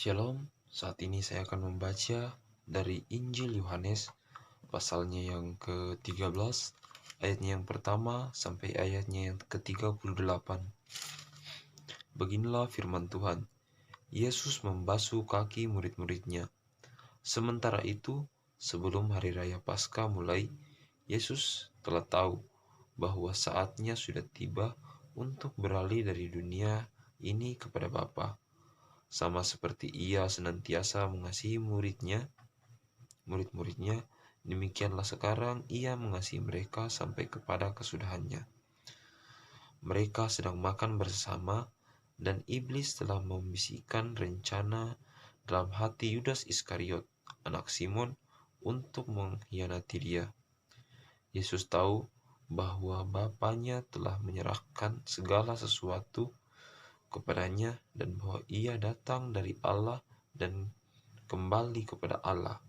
Shalom, saat ini saya akan membaca dari Injil Yohanes, pasalnya yang ke-13, ayatnya yang pertama sampai ayatnya yang ke-38. Beginilah firman Tuhan. Yesus membasuh kaki murid-muridnya. Sementara itu, sebelum hari raya Paskah mulai, Yesus telah tahu bahwa saatnya sudah tiba untuk beralih dari dunia ini kepada Bapa. Sama seperti ia senantiasa mengasihi murid-muridnya, demikianlah sekarang ia mengasihi mereka sampai kepada kesudahannya. Mereka sedang makan bersama, dan iblis telah membisikkan rencana dalam hati Yudas Iskariot, anak Simon, untuk mengkhianati dia. Yesus tahu bahwa Bapanya telah menyerahkan segala sesuatu kepadanya dan bahwa ia datang dari Allah dan kembali kepada Allah.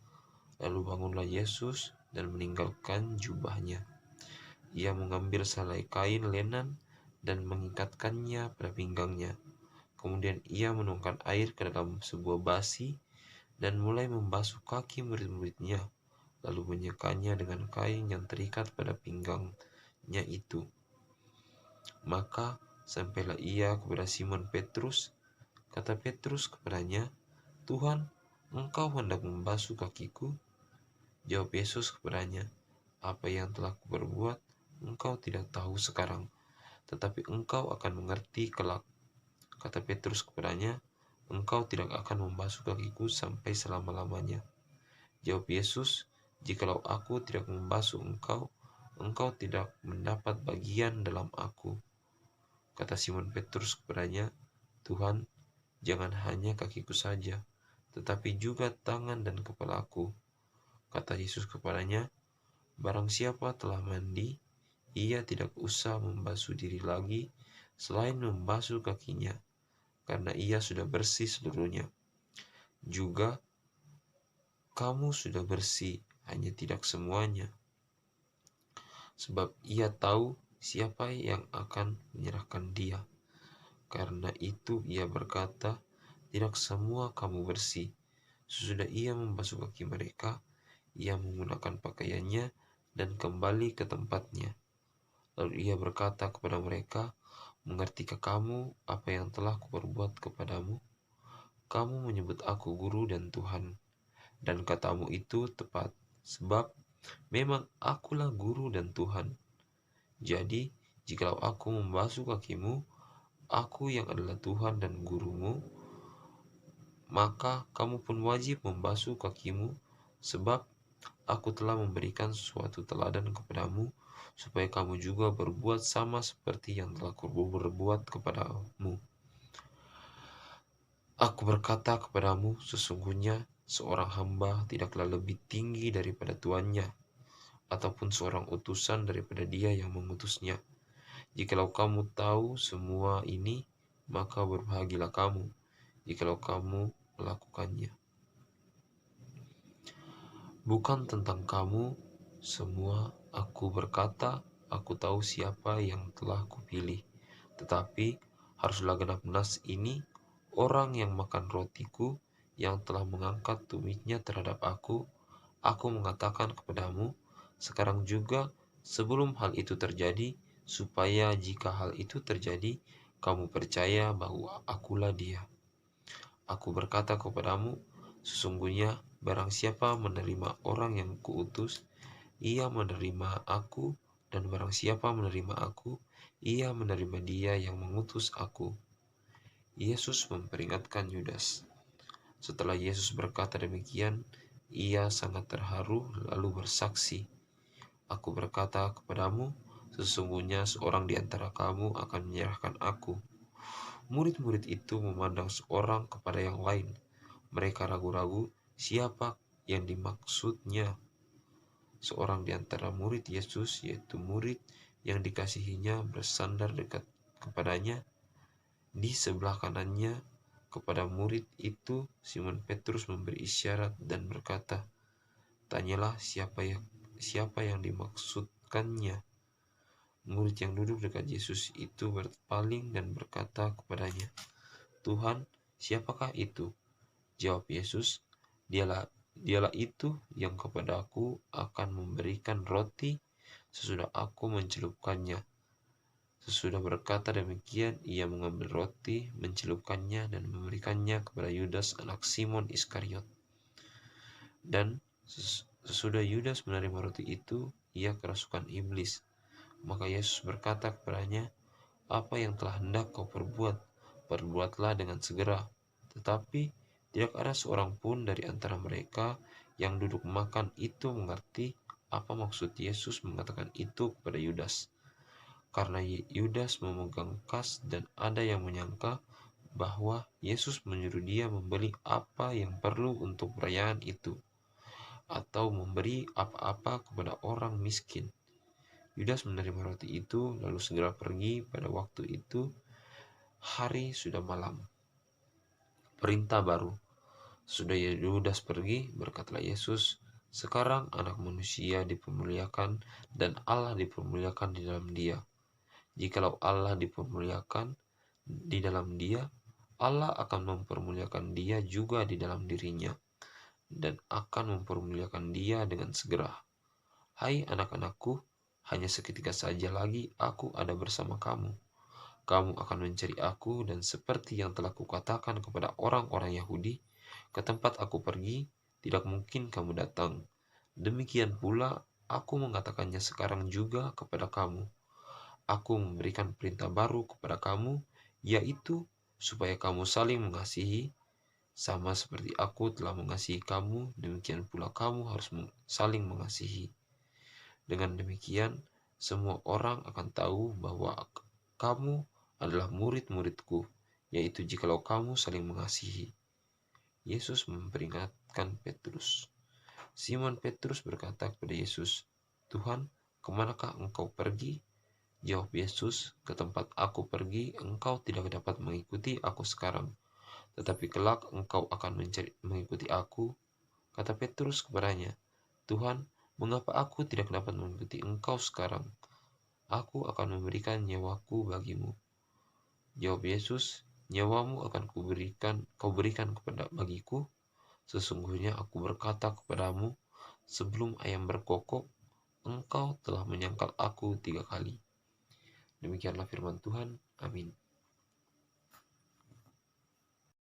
Lalu bangunlah Yesus dan meninggalkan jubahnya. Ia mengambil selai kain lenan dan mengikatkannya pada pinggangnya. Kemudian ia menuangkan air ke dalam sebuah basi dan mulai membasuh kaki murid-muridnya, lalu menyekanya dengan kain yang terikat pada pinggangnya itu. Maka sampailah ia kepada Simon Petrus. Kata Petrus kepadanya, "Tuhan, engkau hendak membasuh kakiku?" Jawab Yesus kepadanya, "Apa yang telah kuperbuat, engkau tidak tahu sekarang, tetapi engkau akan mengerti kelak." Kata Petrus kepadanya, "Engkau tidak akan membasuh kakiku sampai selama-lamanya." Jawab Yesus, "Jikalau aku tidak membasuh engkau, engkau tidak mendapat bagian dalam aku." Kata Simon Petrus kepadanya, "Tuhan, jangan hanya kakiku saja, tetapi juga tangan dan kepalaku." Kata Yesus kepadanya, "Barang siapa telah mandi, ia tidak usah membasuh diri lagi selain membasuh kakinya, karena ia sudah bersih seluruhnya. Juga kamu sudah bersih, hanya tidak semuanya." Sebab ia tahu siapa yang akan menyerahkan dia. Karena itu ia berkata, "Tidak semua kamu bersih." Sesudah ia membasuh kaki mereka, ia menggunakan pakaiannya dan kembali ke tempatnya. Lalu ia berkata kepada mereka, "Mengertikah kamu apa yang telah kuperbuat kepadamu? Kamu menyebut aku guru dan Tuhan, dan katamu itu tepat, sebab memang akulah guru dan Tuhan. Jadi, jikalau aku membasuh kakimu, aku yang adalah Tuhan dan gurumu, maka kamu pun wajib membasuh kakimu, sebab aku telah memberikan suatu teladan kepadamu, supaya kamu juga berbuat sama seperti yang telah kuperbuat kepadamu. Aku berkata kepadamu, sesungguhnya seorang hamba tidaklah lebih tinggi daripada tuannya, ataupun seorang utusan daripada dia yang mengutusnya. Jikalau kamu tahu semua ini, maka berbahagialah kamu, jikalau kamu melakukannya. Bukan tentang kamu semua aku berkata, aku tahu siapa yang telah kupilih. Tetapi haruslah genap nas ini, orang yang makan rotiku, yang telah mengangkat tumitnya terhadap aku mengatakan kepadamu, sekarang juga sebelum hal itu terjadi, supaya jika hal itu terjadi, kamu percaya bahwa akulah dia. Aku berkata kepadamu, sesungguhnya barang siapa menerima orang yang kuutus, ia menerima aku, dan barang siapa menerima aku, ia menerima dia yang mengutus aku." Yesus memperingatkan Yudas. Setelah Yesus berkata demikian, ia sangat terharu lalu bersaksi, "Aku berkata kepadamu, sesungguhnya seorang di antara kamu akan menyerahkan aku." Murid-murid itu memandang seorang kepada yang lain. Mereka ragu-ragu siapa yang dimaksudnya. Seorang di antara murid Yesus, yaitu murid yang dikasihinya, bersandar dekat kepadanya di sebelah kanannya. Kepada murid itu Simon Petrus memberi isyarat dan berkata, "Tanyalah siapa yang dimaksudkannya." Murid yang duduk dekat Yesus itu berpaling dan berkata kepadanya, "Tuhan, siapakah itu?" Jawab Yesus, Dialah itu yang kepadaku akan memberikan roti sesudah aku mencelupkannya. Sesudah berkata demikian, ia mengambil roti, mencelupkannya, dan memberikannya kepada Yudas anak Simon Iskariot. Dan sesudah Yudas menerima roti itu, ia kerasukan iblis. Maka Yesus berkata kepadanya, "Apa yang telah hendak kau perbuat, perbuatlah dengan segera." Tetapi tidak ada seorang pun dari antara mereka yang duduk makan itu mengerti apa maksud Yesus mengatakan itu kepada Yudas. Karena Yudas memegang kas dan ada yang menyangka bahwa Yesus menyuruh dia membeli apa yang perlu untuk perayaan itu, atau memberi apa-apa kepada orang miskin. Yudas menerima roti itu lalu segera pergi. Pada waktu itu hari sudah malam. Perintah baru. Sudah Yudas pergi, berkatalah Yesus, "Sekarang anak manusia dipermuliakan dan Allah dipermuliakan di dalam dia. Jikalau Allah dipermuliakan di dalam dia, Allah akan mempermuliakan dia juga di dalam dirinya, dan akan mempermuliakan dia dengan segera. Hai anak-anakku, hanya seketika saja lagi aku ada bersama kamu. Kamu akan mencari aku, dan seperti yang telah kukatakan kepada orang-orang Yahudi, ke tempat aku pergi, tidak mungkin kamu datang. Demikian pula aku mengatakannya sekarang juga kepada kamu. Aku memberikan perintah baru kepada kamu, yaitu supaya kamu saling mengasihi, sama seperti aku telah mengasihi kamu, demikian pula kamu harus saling mengasihi. Dengan demikian, semua orang akan tahu bahwa kamu adalah murid-muridku, yaitu jikalau kamu saling mengasihi." Yesus memperingatkan Petrus. Simon Petrus berkata kepada Yesus, "Tuhan, kemanakah engkau pergi?" Jawab Yesus, "Ke tempat aku pergi, engkau tidak dapat mengikuti aku sekarang, tetapi kelak engkau akan mengikuti aku." Kata Petrus kepadanya, "Tuhan, mengapa aku tidak dapat mengikuti engkau sekarang? Aku akan memberikan nyawaku bagimu." Jawab Yesus, "Nyawamu akan kau berikan bagiku. Sesungguhnya aku berkata kepadamu, sebelum ayam berkokok, engkau telah menyangkal aku 3 kali." Demikianlah firman Tuhan. Amin.